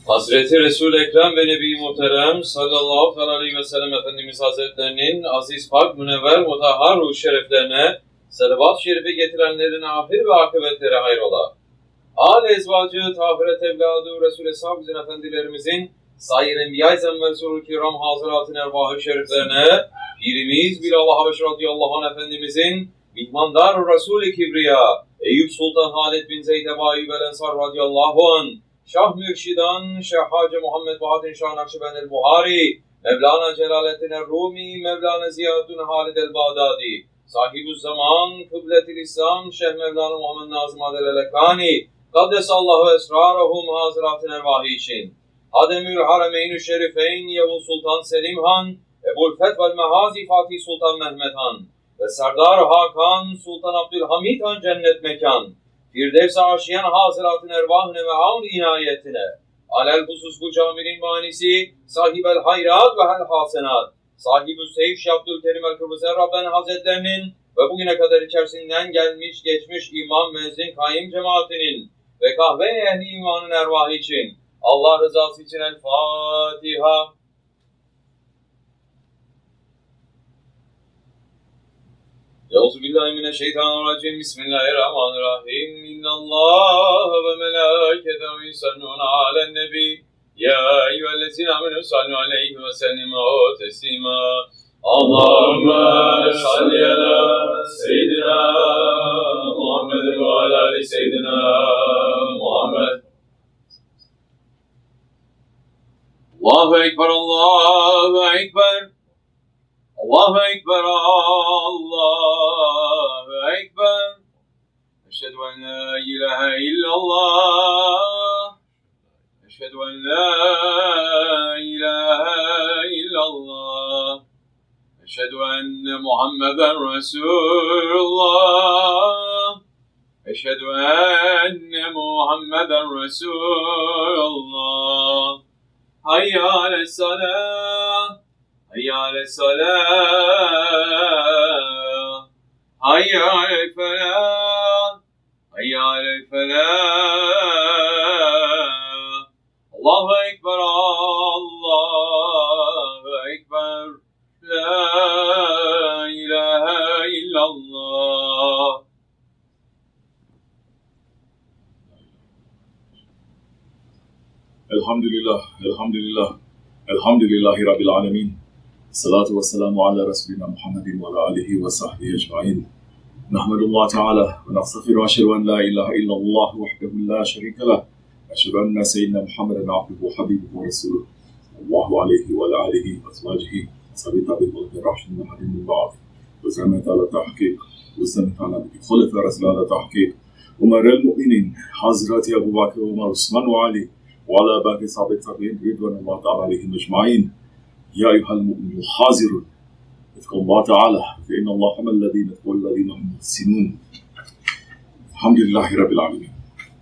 Hazreti Resul-i Ekrem ve Nebi-i Muhterem sallallahu aleyhi ve sellem Efendimiz Hazretlerinin aziz, pak, münevver, mutahhar ruh şereflerine salavat-ı şerife getirenlerin ahir ve akıbetleri hayrola. Âl ezvacı, tahiret evladı, Resul-i Eshab'ın efendilerimizin sair enbiya-i zemmel-surul kiram hazıratın ervah-ı şeriflerine Pirimiz Bilal-i Habeş radıyallahu anh Efendimizin mihmandar Resul-i Kibriya Eyüp Sultan Halid bin Zeyd Ebu Eyyub el-Ensar radıyallahu anh Şah Mürşidan, Şeyh Hacı Muhammed Bahattin Şah Nakşibendi el-Buhari, Mevlana Celaleddin el-Rumi, Mevlana Ziyaddin Halid el-Bağdadi, Sahib-ul Zaman, Kıblet-i İslam, Şeyh Mevlana Muhammed Nazım Adel el-Hakkani, Kaddesallahu esrarahum haziratın ervahi için, Hademül Harameyn-i Şerifeyn, Yavuz Sultan Selim Han, Ebul Fetvel Mehazi Fatih Sultan Mehmet Han ve Serdar Hakan Sultan Abdülhamid Han cennet mekan, Firdevs-i Aşiyan haziratın ervahine ve amr inayetine, alel husus bu caminin manisi, sahib-el hayrat ve hel hasenat, sahib-ül seyf Şeyh Abdulkerim el-Kıbrisi Rabben Hazretlerinin ve bugüne kadar içerisinden gelmiş geçmiş imam, müezzin, kaim cemaatinin ve kahve ehli imanın ervahı için, Allah rızası için el-Fatiha. Euzubillahimineşşeytanirracim. Bismillahirrahmanirrahim. İnnallâhe ve melâiketehu yusallûne alen nebi. Ya eyyühellezîne âmenû sallu aleyhi ve sellimû teslîmâ. Allahümme salli alâ seyyidina Muhammed ve alâ ali seyyidina Muhammed. Allahu Ekber, Allahu Ekber. Allahu Ekber, Allahu Ekber. Eşhedü en la ilahe illallah. Eşhedü en la ilahe illallah. Eşhedü enne Muhammeden Resulullah. Eşhedü enne Muhammeden Resulullah. Hayya ale's-salâh. Hayya ale's-salâh. Hayya alel-felâh. Hayya alel-felâh. Allahu Ekber, Allahu Ekber. La ilahe illallah. Elhamdülillah, elhamdülillah, elhamdülillahi Rabbil alemin. Salatu ve selamu ala Resulina Muhammedin ve ala alihi ve sahbihi ecmain. Nahmedullah Teala ve nastağfiru ve eşhedü en la ilahe illallah vahdehu la şerike leh. Eşhedü enne seyyidina Muhammeden abduhu ve habibuhu ve resuluhu. Allahu aleyhi ve ala alihi ve azvacihi. Sabi tabi ve rahşin ve hadim min ba'd. Ve zahmet ala tahkik. Ve zahmet ala bi khulef ve resul ala tahkik. Umarel mu'minin Hazreti Ebu Bakr, Umar, Osman ve Ali ve ala baki sahabe tabi'in ridvanullah ta'ala aleyhim ecmain. Ya eyyuhel mu'minun hazirun. İtkullah Teala. Fe innallah hamellezine ettekullezine hum muhsinun. Elhamdülillahi Rabbil alemin.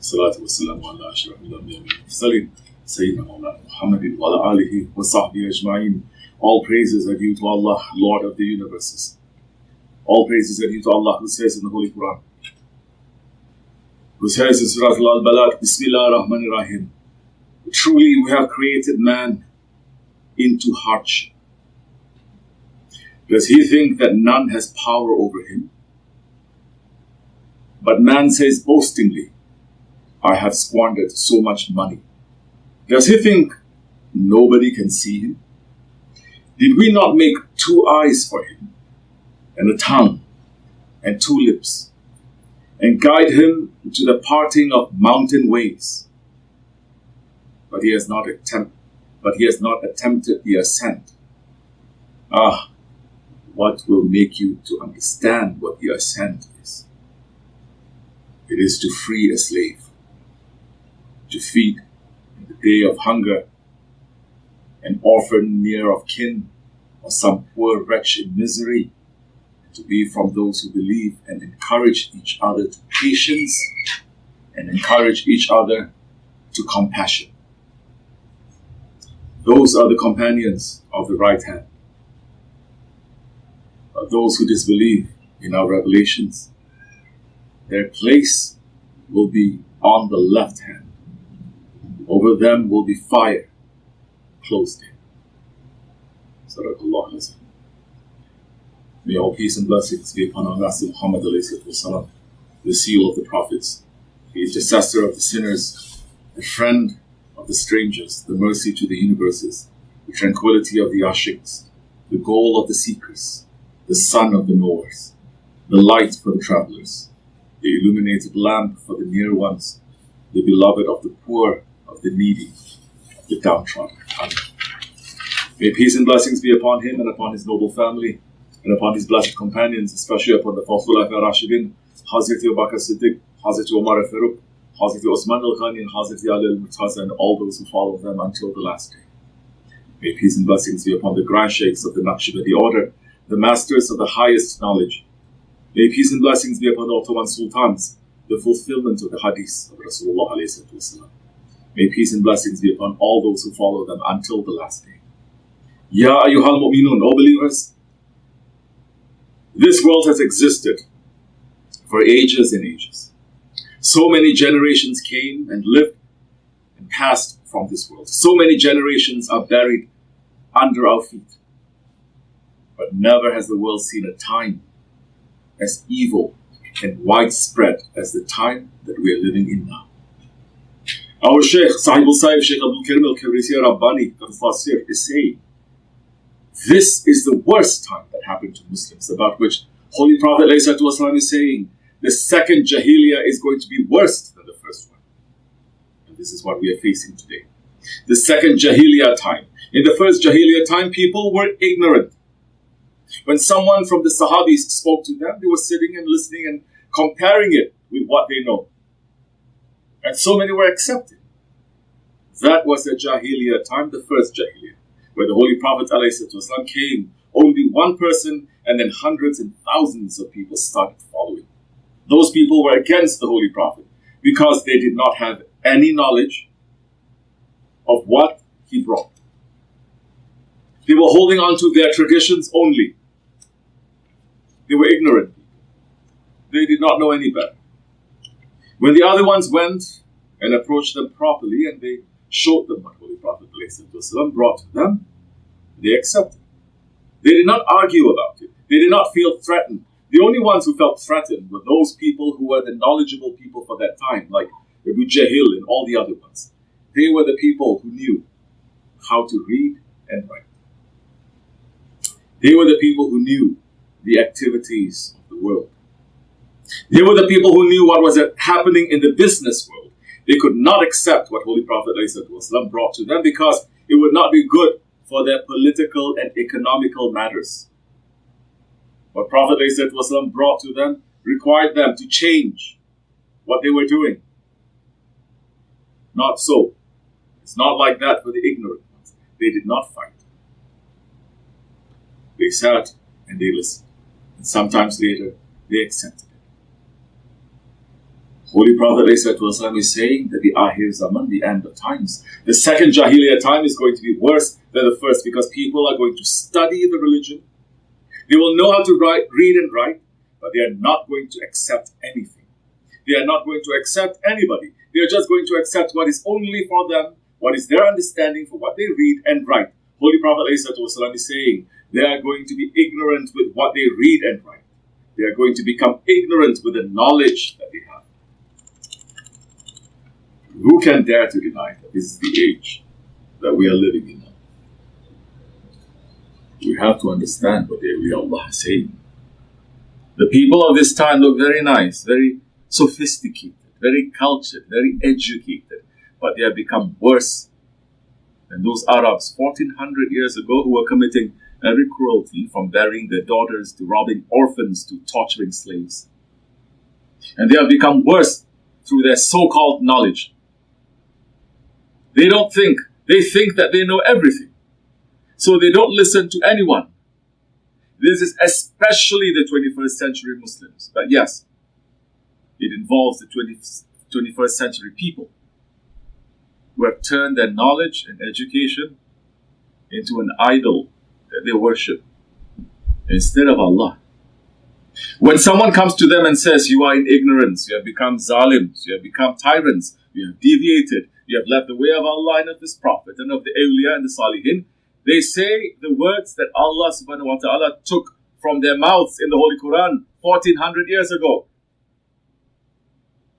Salatu ve selamu ala eşrefil enbiya vel murselin. Seyyidina Mevlana Muhammedin ve ala alihi ve sahbihi ecmain. All praises are due to Allah, Lord of the universes. All praises are due to Allah, who says in the Holy Quran, who says in Surah Al-Balad, Bismillahirrahmanirrahim, truly we have created man into hardship. Does he think that none has power over him? But man says boastingly, I have squandered so much money. Does he think nobody can see him? Did we not make 2 eyes for him, and a tongue, and 2 lips, and guide him to the parting of mountain ways? But he has not attempted the ascent. Ah, what will make you to understand what the ascent is? It is to free a slave, to feed in the day of hunger, an orphan near of kin, or some poor wretch in misery, to be from those who believe and encourage each other to patience and encourage each other to compassion. Those are the companions of the right hand. But those who disbelieve in our revelations, their place will be on the left hand. Over them will be fire closed in. Sadaqallahu Azim. May all peace and blessings be upon our Master Muhammad والسلام, the seal of the prophets, the intercessor of the sinners, the friend of the strangers, the mercy to the universes, the tranquility of the ashiqs, the goal of the seekers, the sun of the knowers, the light for the travelers, the illuminated lamp for the near ones, the beloved of the poor, of the needy, of the downtrodden. May peace and blessings be upon him and upon his noble family, and upon his blessed companions, especially upon the fourth Khulafa Rashidin, Hazrat Abu Bakr Siddiq, Hazrat Umar Farooq, Hazrat Osman al-Ghani, and Hazrat Ali al-Murtaza, and all those who follow them until the last day. May peace and blessings be upon the Grand Sheikhs of the Nakşibendi order, the masters of the highest knowledge. May peace and blessings be upon the Ottoman Sultans, the fulfillment of the hadith of Rasulullah alayhi wasallam. May peace and blessings be upon all those who follow them until the last day. Ya ayyuhal mu'minun, O believers, this world has existed for ages and ages. So many generations came and lived and passed from this world. So many generations are buried under our feet. But never has the world seen a time as evil and widespread as the time that we are living in now. Our Sheikh, Sahib-ul, Sheikh Abdulkerim al-Kibrisi Rabbani is saying, this is the worst time that happened to Muslims, about which Holy Prophet ﷺ is saying, the second Jahiliyyah is going to be worse than the first one. And this is what we are facing today. The second Jahiliyyah time. In the first Jahiliyyah time, people were ignorant. When someone from the Sahabis spoke to them, they were sitting and listening and comparing it with what they know. And so many were accepted. That was the Jahiliyyah time, the first Jahiliyyah, where the Holy Prophet ﷺ came, only one person, and then hundreds and thousands of people started following. Those people were against the Holy Prophet because they did not have any knowledge of what he brought. They were holding on to their traditions only. They were ignorant people. They did not know any better. When the other ones went and approached them properly and they showed them what Holy Prophet ﷺ brought to them, they accepted. They did not argue about it. They did not feel threatened. The only ones who felt threatened were those people who were the knowledgeable people for that time, like Abu Jahil and all the other ones. They were the people who knew how to read and write. They were the people who knew the activities of the world. They were the people who knew what was happening in the business world. They could not accept what Holy Prophet ﷺ brought to them because it would not be good for their political and economical matters. What Prophet ﷺ brought to them required them to change what they were doing. Not so. It's not like that for the ignorant ones. They did not fight. They sat and they listened. And sometimes later, they accepted it. Holy Prophet ﷺ is saying that the Akhir Zaman, the end of times, the second Jahiliyyah time is going to be worse than the first because people are going to study the religion. They will know how to read and write, but they are not going to accept anything. They are not going to accept anybody. They are just going to accept what is only for them, what is their understanding for what they read and write. Holy Prophet ﷺ is saying they are going to be ignorant with what they read and write. They are going to become ignorant with the knowledge that they have. Who can dare to deny that this is the age that we are living in now? We have to understand what the awliya Allah is saying. The people of this time look very nice, very sophisticated, very cultured, very educated, but they have become worse than those Arabs 1400 years ago who were committing every cruelty, from burying their daughters to robbing orphans to torturing slaves. And they have become worse through their so-called knowledge. They think that they know everything. So they don't listen to anyone. This is especially the 21st century Muslims. But yes, it involves the 21st century people who have turned their knowledge and education into an idol that they worship instead of Allah. When someone comes to them and says, you are in ignorance, you have become zalims, you have become tyrants, you have deviated, you have left the way of Allah and of His Prophet and of the awliya and the salihin. They say the words that Allah subhanahu wa ta'ala took from their mouths in the Holy Quran 1400 years ago.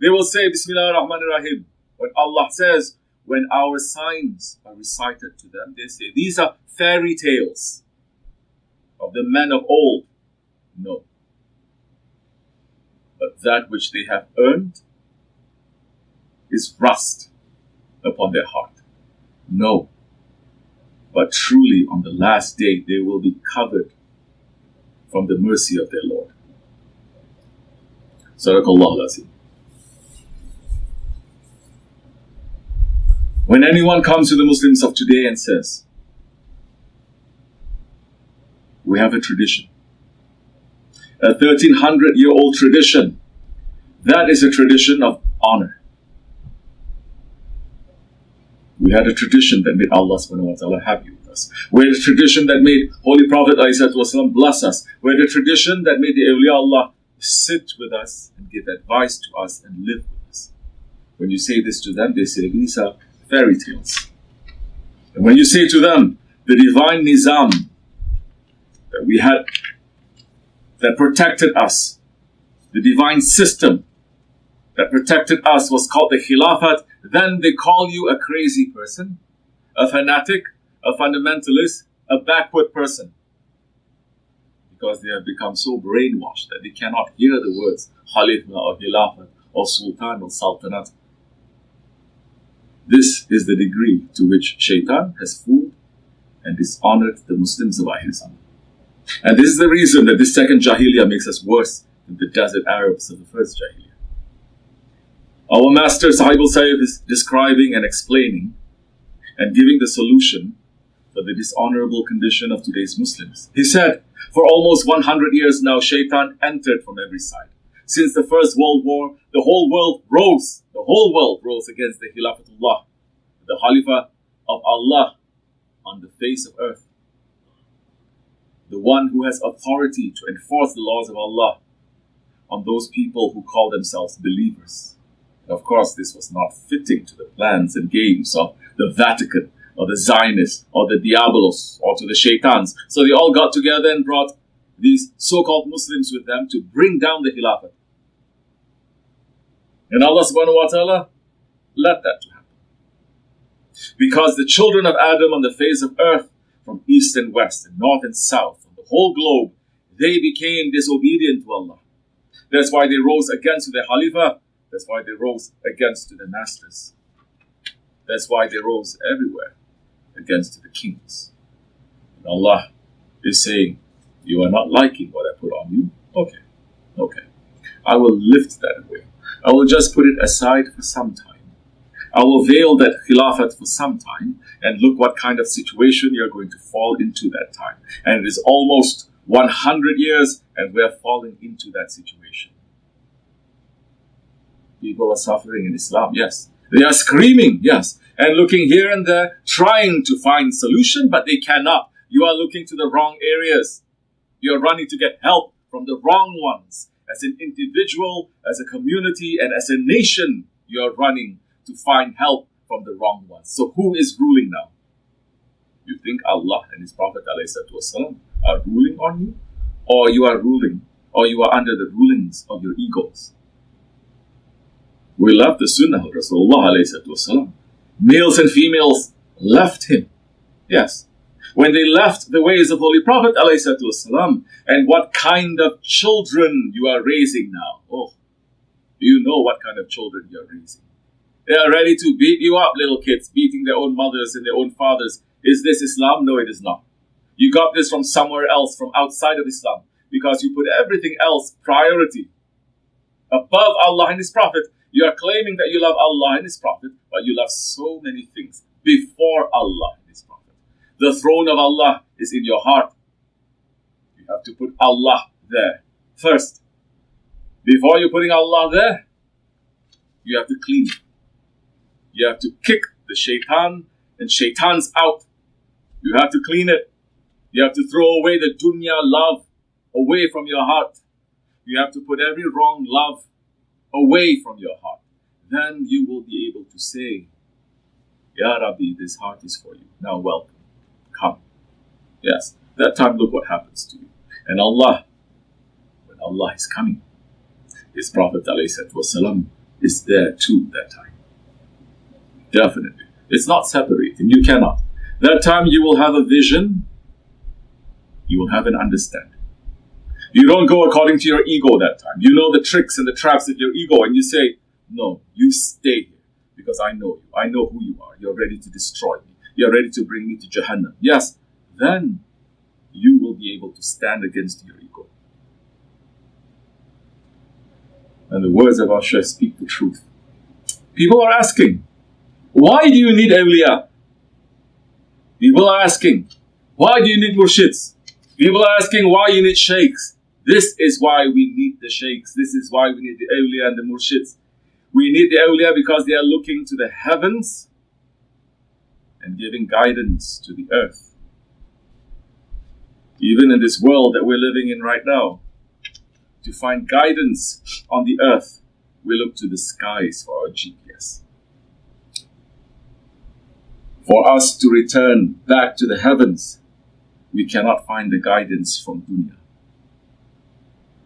They will say, Bismillah ar-Rahman ar-Rahim. When Allah says, when our signs are recited to them, they say, these are fairy tales of the men of old. No. But that which they have earned is rust upon their heart. No. But truly on the last day they will be covered from the mercy of their Lord. Sadaqallahu al-Azim. When anyone comes to the Muslims of today and says, we have a tradition, a 1300-year-old tradition, that is a tradition of honor. We had a tradition that made Allah subhanahu wa ta'ala happy with us. We had a tradition that made Holy Prophet ﷺ bless us. We had a tradition that made the awliya Allah sit with us and give advice to us and live with us. When you say this to them, they say, these are fairy tales. And when you say to them, the divine nizam that we had, that protected us, the divine system that protected us was called the Khilafat, then they call you a crazy person, a fanatic, a fundamentalist, a backward person. Because they have become so brainwashed that they cannot hear the words Khalifa or Khilafat or Sultan or Sultanate. This is the degree to which Shaitan has fooled and dishonored the Muslims of Ahl Zaman. And this is the reason that this second Jahiliyyah makes us worse than the desert Arabs of the first Jahiliyyah. Our master Sahib-ul Saif is describing and explaining and giving the solution for the dishonorable condition of today's Muslims. He said, for almost 100 years now, Shaitan entered from every side. Since the First World War, the whole world rose against the Khilafatullah, the Khalifa of Allah on the face of earth. The one who has authority to enforce the laws of Allah on those people who call themselves believers. And of course, this was not fitting to the plans and games of the Vatican or the Zionists or the Diabolos or to the Shaitans. So they all got together and brought these so-called Muslims with them to bring down the Khilafat. And Allah subhanahu wa ta'ala let that to happen. Because the children of Adam on the face of earth, from east and west and north and south, on the whole globe, they became disobedient to Allah. That's why they rose against their Khalifa. That's why they rose against the masters. That's why they rose everywhere against the kings. And Allah is saying, you are not liking what I put on you? Okay. I will lift that away. I will just put it aside for some time. I will veil that khilafat for some time, and look what kind of situation you're going to fall into that time. And it is almost 100 years, and we're falling into that situation. People are suffering in Islam, yes. They are screaming, yes, and looking here and there, trying to find solution, but they cannot. You are looking to the wrong areas. You are running to get help from the wrong ones. As an individual, as a community, and as a nation, you are running to find help from the wrong ones. So who is ruling now? You think Allah and His Prophet ﷺ are ruling on you? Or you are ruling, or you are under the rulings of your egos? We love the Sunnah of Rasulullah ﷺ. Males and females left him. Yes. When they left the ways of Holy Prophet ﷺ, and what kind of children you are raising now. Oh, you know what kind of children you are raising. They are ready to beat you up, little kids, beating their own mothers and their own fathers. Is this Islam? No, it is not. You got this from somewhere else, from outside of Islam, because you put everything else priority above Allah and His Prophet. You are claiming that you love Allah and His Prophet, but you love so many things before Allah and His Prophet. The throne of Allah is in your heart. You have to put Allah there first. Before you're putting Allah there, you have to clean. You have to kick the shaitan and shaitans out. You have to clean it. You have to throw away the dunya love away from your heart. You have to put every wrong love away from your heart. Then you will be able to say, Ya Rabbi, this heart is for you. Now welcome. Come. Yes. That time, look what happens to you. And Allah, when Allah is coming, His Prophet ﷺ is there too that time. Definitely. It's not separating. You cannot. That time you will have a vision. You will have an understanding. You don't go according to your ego that time. You know the tricks and the traps of your ego, and you say, no, you stay here because I know you. I know who you are. You're ready to destroy me. You're ready to bring me to Jahannam. Yes, then you will be able to stand against your ego. And the words of our Shaykh speak the truth. People are asking, why do you need awliya? People are asking, why do you need murshids? People are asking why you need sheikhs. This is why we need the sheikhs. This is why we need the awliya and the murshids. We need the awliya because they are looking to the heavens and giving guidance to the earth. Even in this world that we're living in right now, to find guidance on the earth, we look to the skies for our GPS. For us to return back to the heavens, we cannot find the guidance from dunya.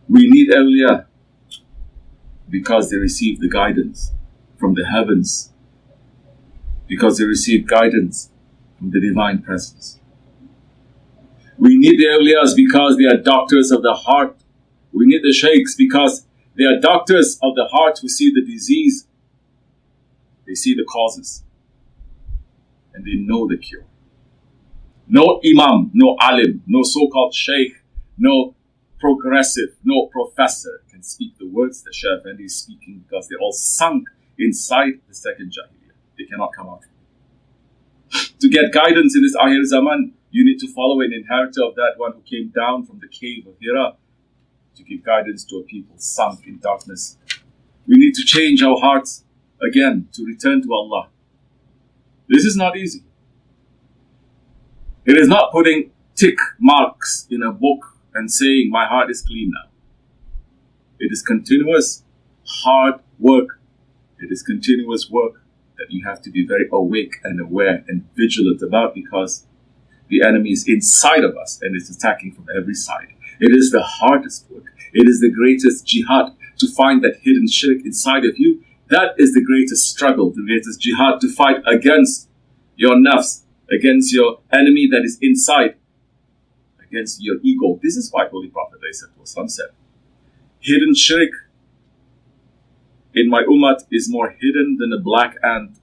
We need awliya because they receive the guidance from the heavens, because they receive guidance from the divine presence. We need the awliyas because they are doctors of the heart. We need the sheikhs because they are doctors of the heart who see the disease, they see the causes, and they know the cure. No imam, no alim, no so-called sheikh, no progressive, no professor can speak the words that Shaykh Effendi is speaking because they're all sunk inside the second Jahiliyyah. They cannot come out. To get guidance in this Akhir Zaman, you need to follow an inheritor of that one who came down from the cave of Hira to give guidance to a people sunk in darkness. We need to change our hearts again to return to Allah. This is not easy. It is not putting tick marks in a book and saying, my heart is clean now. It is continuous hard work. It is continuous work that you have to be very awake and aware and vigilant about because the enemy is inside of us and is attacking from every side. It is the hardest work. It is the greatest jihad to find that hidden shirk inside of you. That is the greatest struggle, the greatest jihad to fight against your nafs, against your enemy that is inside, against your ego. This is why Holy Prophet ﷺ said, hidden shirk in my ummah is more hidden than a black ant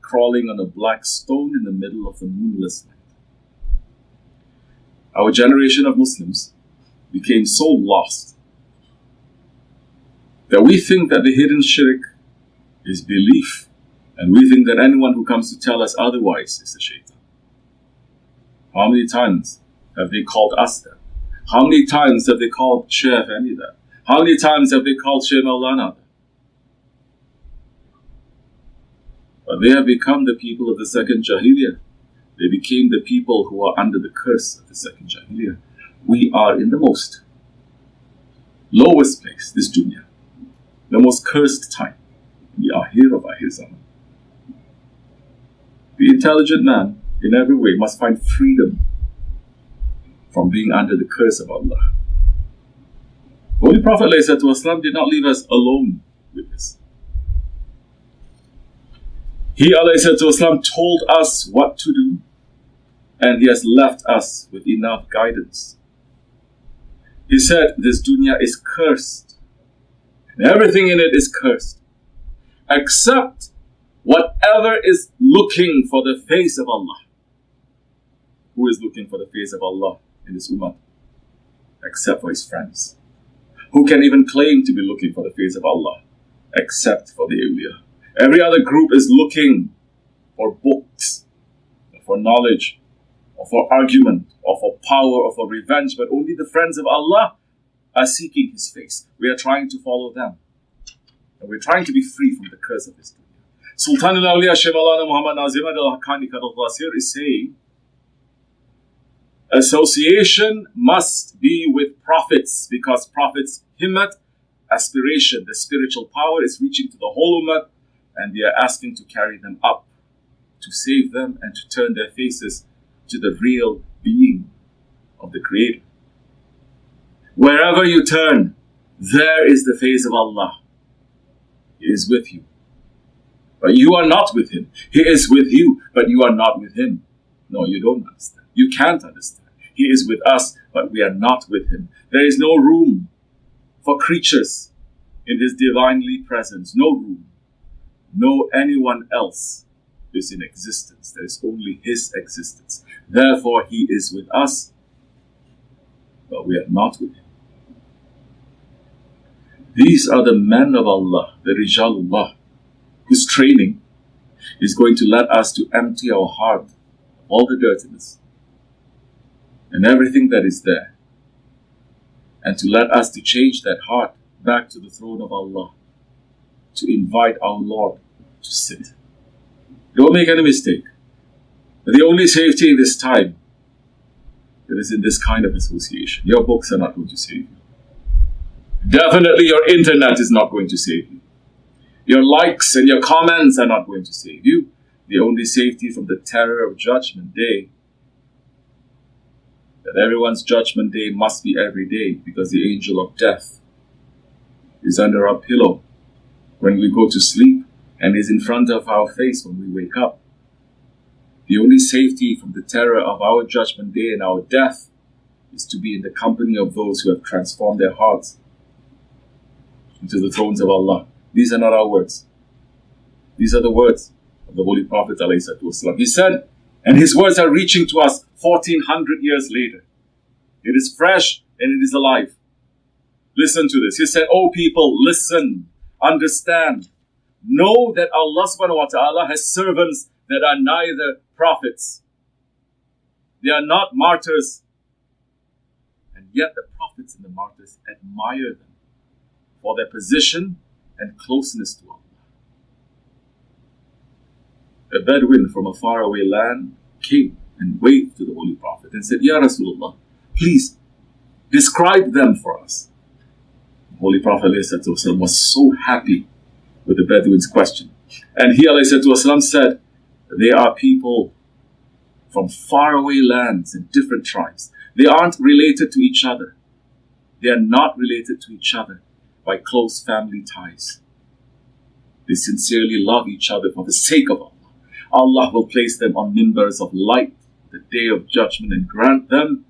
crawling on a black stone in the middle of the moonless night. Our generation of Muslims became so lost that we think that the hidden shirk is belief, and we think that anyone who comes to tell us otherwise is a shaitan. How many times have they called us that? How many times have they called Shaykh Effendi that? How many times have they called Shaykh Maulana that? But they have become the people of the second Jahiliyyah. They became the people who are under the curse of the second Jahiliyyah. We are in the most lowest place, this dunya, the most cursed time. We are here of Akhir Zaman. The intelligent man, in every way, must find freedom from being under the curse of Allah. Holy Prophet ﷺ did not leave us alone with this. He ﷺ told us what to do, and He has left us with enough guidance. He said, this dunya is cursed, and everything in it is cursed, except whatever is looking for the face of Allah. Who is looking for the face of Allah in this ummah? Except for his friends. Who can even claim to be looking for the face of Allah? Except for the awliya. Every other group is looking for books, or for knowledge, or for argument, or for power, or for revenge, but only the friends of Allah are seeking His face. We are trying to follow them. And we're trying to be free from the curse of this dunya. Sultan al-Awliya Shevval Muhammad Nazim al-Hakkani is saying, association must be with prophets, because prophets' himmat, aspiration, the spiritual power is reaching to the whole ummah, and they are asking to carry them up. to save them and to turn their faces to the real being of the Creator. Wherever you turn, there is the face of Allah. He is with you, but you are not with Him. He is with you, but you are not with Him. No, you don't understand. You can't understand. He is with us, but we are not with Him. There is no room for creatures in His divinely presence. No room. No anyone else is in existence. There is only His existence. Therefore, He is with us, but we are not with Him. These are the men of Allah, the Rijalullah, whose training is going to let us to empty our heart of all the dirtiness and everything that is there, and to let us to change that heart back to the throne of Allah, to invite our Lord to sit. Don't make any mistake. The only safety in this time that is in this kind of association. Your books are not going to save you. Definitely your internet is not going to save you. Your likes and your comments are not going to save you. The only safety from the terror of Judgment Day, that everyone's Judgment Day must be every day, because the angel of death is under our pillow when we go to sleep and is in front of our face when we wake up. The only safety from the terror of our Judgment Day and our death is to be in the company of those who have transformed their hearts into the thrones of Allah. These are not our words. These are the words of the Holy Prophet ﷺ. He said, and his words are reaching to us 1400 years later. It is fresh and it is alive. Listen to this. He said, "O people, listen, understand. Know that Allah subhanahu wa ta'ala has servants that are neither prophets. They are not martyrs. And yet the prophets and the martyrs admire them for their position and closeness to Allah." A Bedouin from a faraway land came and waved to the Holy Prophet and said, "Ya Rasulullah, please describe them for us." The Holy Prophet ﷺ was so happy with the Bedouin's question. And he ﷺ said, "They are people from faraway lands and different tribes. They aren't related to each other. They are not related to each other by close family ties. They sincerely love each other for the sake of Allah. Allah will place them on mimbars of light the day of judgment and grant them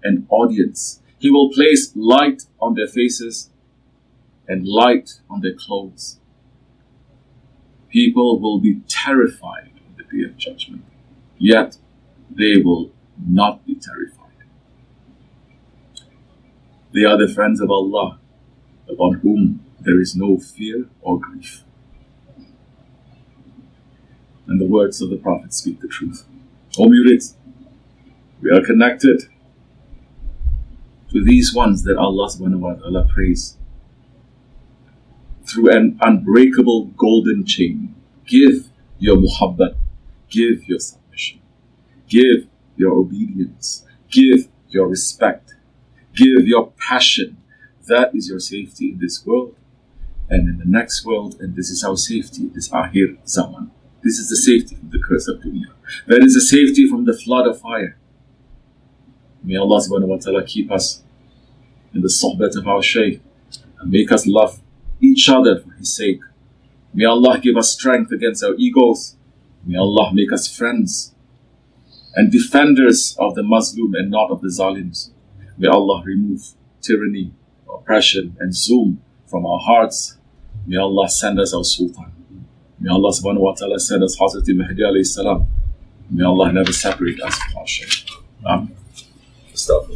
an audience. He will place light on their faces and light on their clothes. People will be terrified on the day of judgment, yet they will not be terrified. They are the friends of Allah, upon whom there is no fear or grief." And the words of the Prophet speak the truth. O murids, we are connected to these ones that Allah subhanahu wa ta'ala praise through an unbreakable golden chain. Give your muhabbat, give your submission, give your obedience, give your respect, give your passion. That is your safety in this world and in the next world, and this is our safety, this Akhir Zaman. This is the safety from the curse of dunya. There is a safety from the flood of fire. May Allah subhanahu wa ta'ala keep us in the sohbet of our Shaykh and make us love each other for his sake. May Allah give us strength against our egos. May Allah make us friends and defenders of the Muslim and not of the Zalims. May Allah remove tyranny, oppression and zulm from our hearts. May Allah send us our Sultan. May Allah subhanahu wa ta'ala send us Hazrat Mahdi alayhi salam. May Allah never separate us from our Shaykh. Amen. Stop.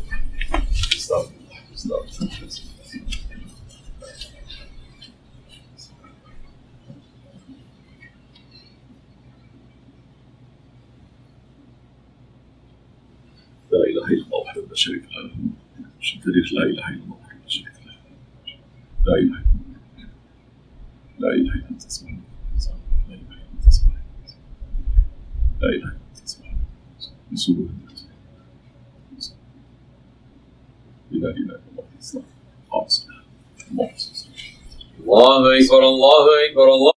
لا إله إلا الله وحده لا شريك له. لا إله إلا الله وحده لا شريك له. لا إله إلا الله. لا إله إلا أنت سبحانك. لا إله إلا أنت سبحانك. لا إله إلا أنت سبحانك. نسوء لا إله إلا الله. الله أكبر الله أكبر الله